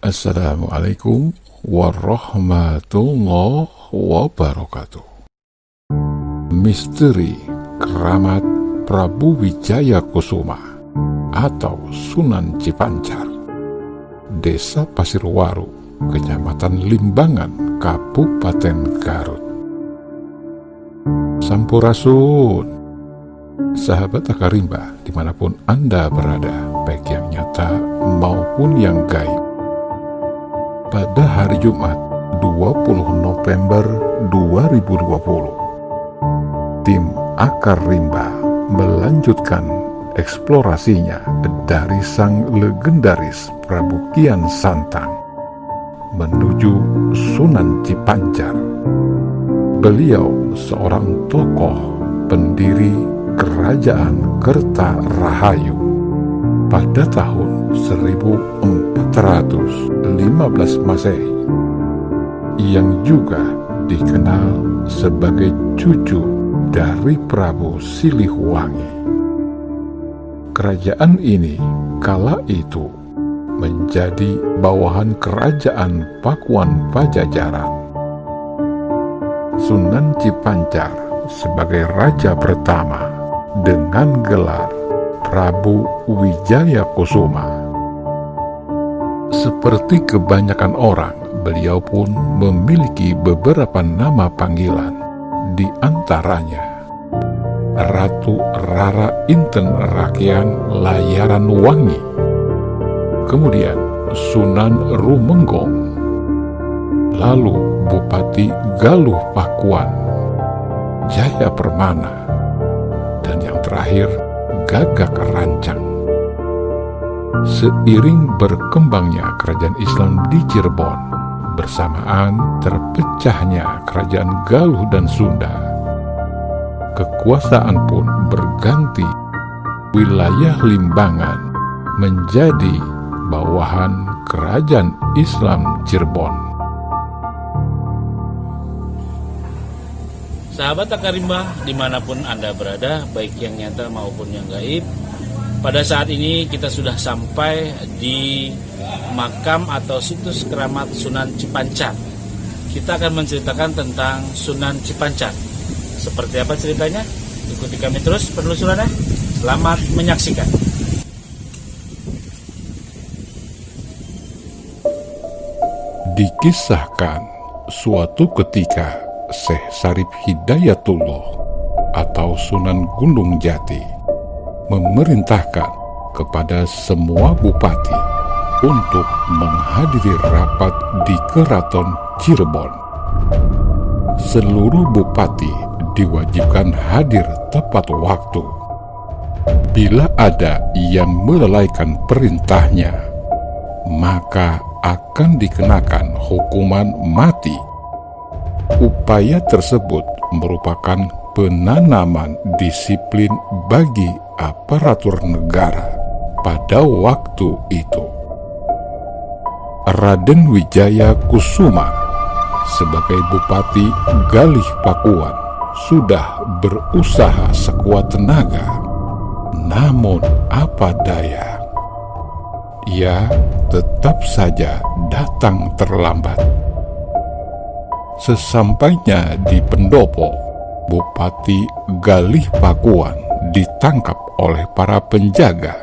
Assalamualaikum warahmatullahi wabarakatuh. Misteri Keramat Prabu Wijaya Kusuma atau Sunan Cipancar, Desa Pasirwaru, Kecamatan Limbangan, Kabupaten Garut. Sampurasun, sahabat Akarimba dimanapun Anda berada, baik yang nyata maupun yang gaib. Pada hari Jumat 20 November 2020, tim Akar Rimba melanjutkan eksplorasinya dari sang legendaris Prabu Kian Santang menuju Sunan Cipancar. Beliau seorang tokoh pendiri Kerajaan Kertarahayu pada tahun 1415 Masehi, yang juga dikenal sebagai cucu dari Prabu Siliwangi. Kerajaan ini kala itu menjadi bawahan Kerajaan Pakuan Pajajaran. Sunan Cipancar sebagai raja pertama dengan gelar Prabu Wijaya Kusuma. Seperti kebanyakan orang, beliau pun memiliki beberapa nama panggilan, di antaranya Ratu Rara Inten Rakyat Layaran Wangi, kemudian Sunan Rumenggong, lalu Bupati Galuh Pakuan, Jaya Permana, dan yang terakhir Gagak Rancang. Seiring berkembangnya kerajaan Islam di Cirebon, bersamaan terpecahnya kerajaan Galuh dan Sunda, kekuasaan pun berganti. Wilayah Limbangan menjadi bawahan kerajaan Islam Cirebon. Sahabat Akarimba dimanapun Anda berada, baik yang nyata maupun yang gaib, pada saat ini kita sudah sampai di makam atau situs keramat Sunan Cipancar. Kita akan menceritakan tentang Sunan Cipancar. Seperti apa ceritanya? Ikuti kami terus penelusurannya. Selamat menyaksikan. Dikisahkan suatu ketika Syekh Sarip Hidayatullah atau Sunan Gunung Jati memerintahkan kepada semua bupati untuk menghadiri rapat di Keraton Cirebon. Seluruh bupati diwajibkan hadir tepat waktu. Bila ada yang melalaikan perintahnya, maka akan dikenakan hukuman mati. Upaya tersebut merupakan penanaman disiplin bagi aparatur negara pada waktu itu. Raden Wijaya Kusuma sebagai Bupati Galih Pakuan sudah berusaha sekuat tenaga, namun apa daya, ia tetap saja datang terlambat. Sesampainya di pendopo, Bupati Galih Pakuan ditangkap oleh para penjaga.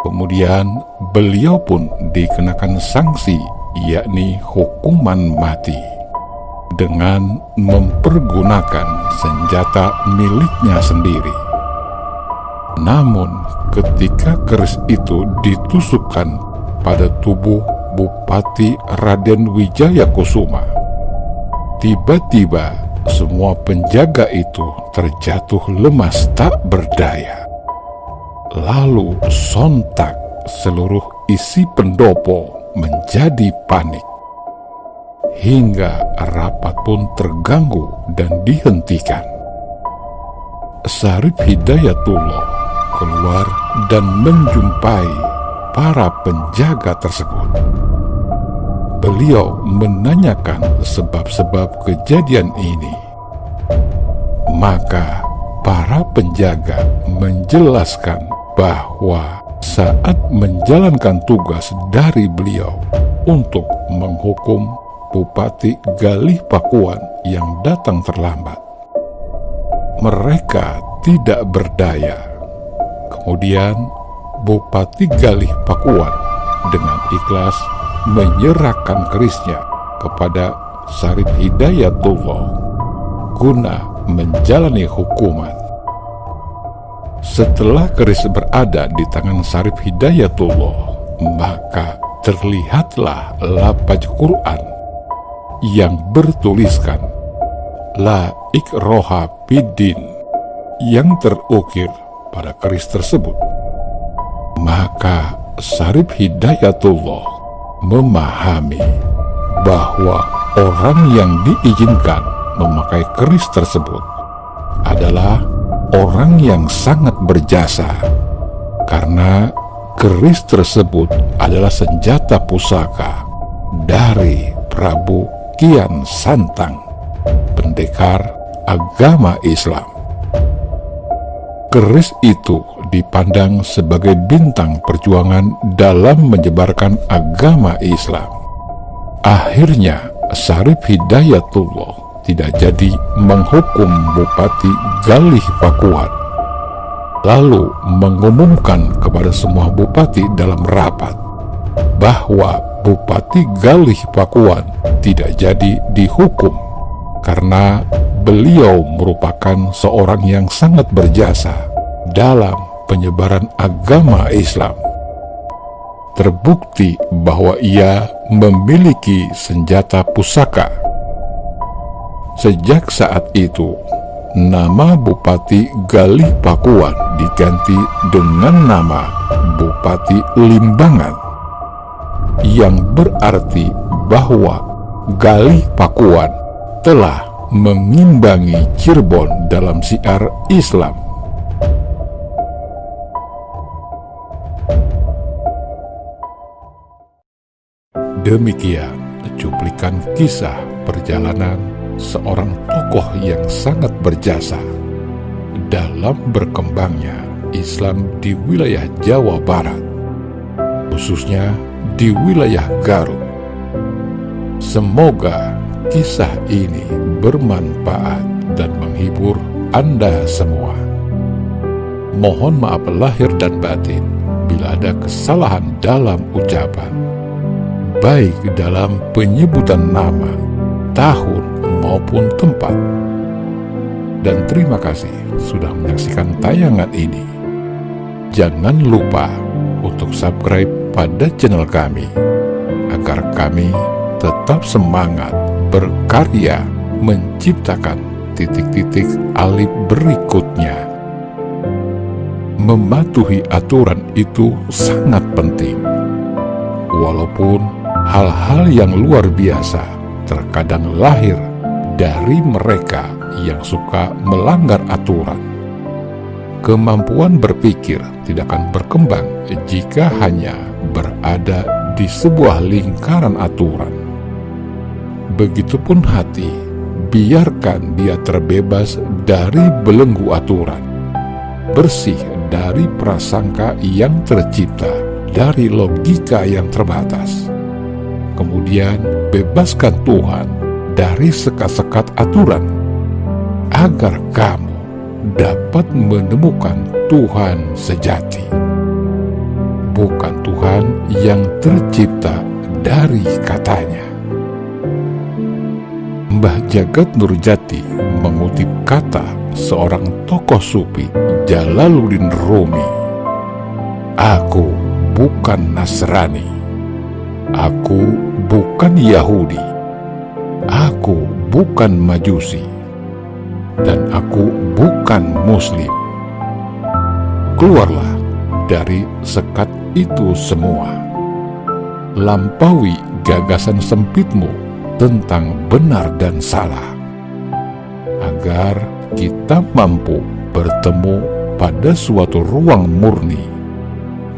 Kemudian beliau pun dikenakan sanksi, yakni hukuman mati, dengan mempergunakan senjata miliknya sendiri. Namun ketika keris itu ditusukkan pada tubuh Bupati Raden Wijaya Kusuma, tiba-tiba semua penjaga itu terjatuh lemas tak berdaya. Lalu sontak seluruh isi pendopo menjadi panik, hingga rapat pun terganggu dan dihentikan. Syarif Hidayatullah keluar dan menjumpai para penjaga tersebut. Beliau menanyakan sebab-sebab kejadian ini. Maka para penjaga menjelaskan bahwa saat menjalankan tugas dari beliau untuk menghukum Bupati Galih Pakuan yang datang terlambat, mereka tidak berdaya. Kemudian Bupati Galih Pakuan dengan ikhlas menyerahkan kerisnya kepada Syarif Hidayatullah guna menjalani hukuman. Setelah keris berada di tangan Syarif Hidayatullah, maka terlihatlah lapaz Quran yang bertuliskan La Ikraha Fiddin yang terukir pada keris tersebut. Maka Syarif Hidayatullah memahami bahwa orang yang diizinkan memakai keris tersebut adalah orang yang sangat berjasa, karena keris tersebut adalah senjata pusaka dari Prabu Kian Santang, pendekar agama Islam. Keris itu dipandang sebagai bintang perjuangan dalam menyebarkan agama Islam. Akhirnya Syarif Hidayatullah tidak jadi menghukum Bupati Galih Pakuan, lalu mengumumkan kepada semua bupati dalam rapat bahwa Bupati Galih Pakuan tidak jadi dihukum karena beliau merupakan seorang yang sangat berjasa dalam penyebaran agama Islam. Terbukti bahwa ia memiliki senjata pusaka. Sejak saat itu, nama Bupati Galih Pakuan diganti dengan nama Bupati Limbangan, yang berarti bahwa Galih Pakuan telah mengimbangi Cirebon dalam syiar Islam. Demikian cuplikan kisah perjalanan seorang tokoh yang sangat berjasa dalam berkembangnya Islam di wilayah Jawa Barat, khususnya di wilayah Garut. Semoga kisah ini bermanfaat dan menghibur Anda semua. Mohon maaf lahir dan batin bila ada kesalahan dalam ucapan, baik dalam penyebutan nama, tahun, maupun tempat. Dan terima kasih sudah menyaksikan tayangan ini. Jangan lupa untuk subscribe pada channel kami, agar kami tetap semangat berkarya menciptakan titik-titik alif berikutnya. Mematuhi aturan itu sangat penting. Walaupun hal-hal yang luar biasa terkadang lahir dari mereka yang suka melanggar aturan. Kemampuan berpikir tidak akan berkembang jika hanya berada di sebuah lingkaran aturan. Begitupun hati, biarkan dia terbebas dari belenggu aturan, bersih dari prasangka yang tercipta dari logika yang terbatas. Kemudian bebaskan Tuhan dari sekat-sekat aturan, agar kamu dapat menemukan Tuhan sejati, bukan Tuhan yang tercipta dari katanya. Mbah Jagat Nurjati mengutip kata seorang tokoh sufi, Jalaluddin Rumi, "Aku bukan Nasrani, aku bukan Yahudi, aku bukan Majusi, dan aku bukan Muslim. Keluarlah dari sekat itu semua. Lampaui gagasan sempitmu tentang benar dan salah, agar kita mampu bertemu pada suatu ruang murni,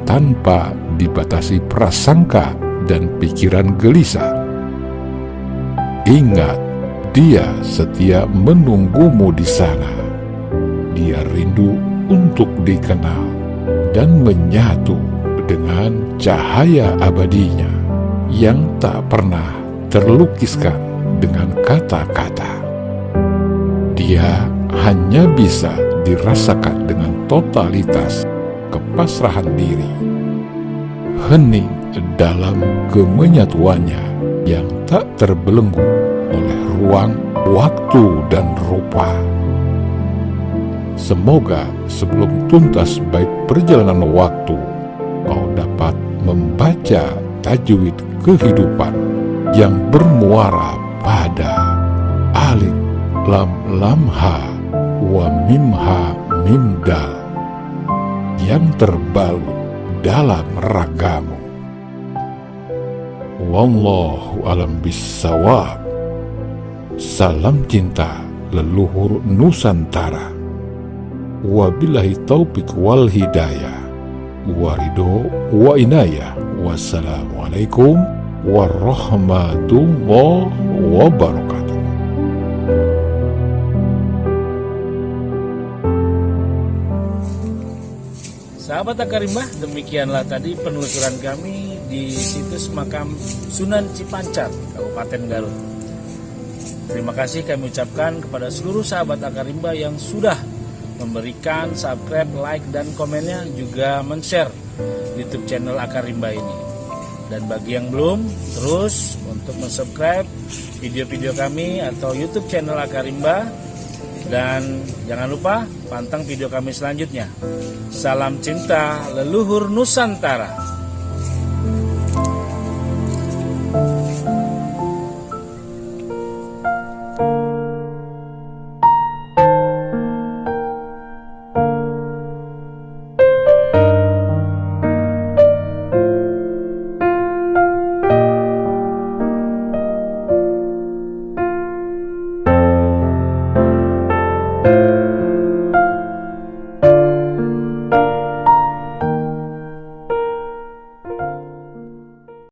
tanpa dibatasi prasangka dan pikiran gelisah. Ingat, Dia setia menunggumu di sana. Dia rindu untuk dikenal dan menyatu dengan cahaya abadinya yang tak pernah terlukiskan dengan kata-kata. Dia hanya bisa dirasakan dengan totalitas kepasrahan diri, hening dalam kemenyatuannya yang tak terbelenggu oleh ruang, waktu, dan rupa. Semoga sebelum tuntas baik perjalanan waktu, kau dapat membaca tajwid kehidupan yang bermuara pada alif, lam, lam, ha, wa, mim, ha, mim, dal yang terbalut dalam ragamu. Wallahu alam bissawab. Salam cinta leluhur Nusantara. Wabillahi taufik wal hidayah. Waridho wa inayah. Wassalamualaikum warahmatullahi wabarakatuh. Sahabat Akarimbah, demikianlah tadi penelusuran kami di situs makam Sunan Cipancar, Kabupaten Garut. Terima kasih kami ucapkan kepada seluruh sahabat Akarimbah yang sudah memberikan subscribe, like, dan komennya, juga men-share YouTube channel Akarimbah ini. Dan bagi yang belum, terus untuk men-subscribe video-video kami atau YouTube channel Akarimbah. Dan jangan lupa pantang video kami selanjutnya. Salam cinta leluhur Nusantara.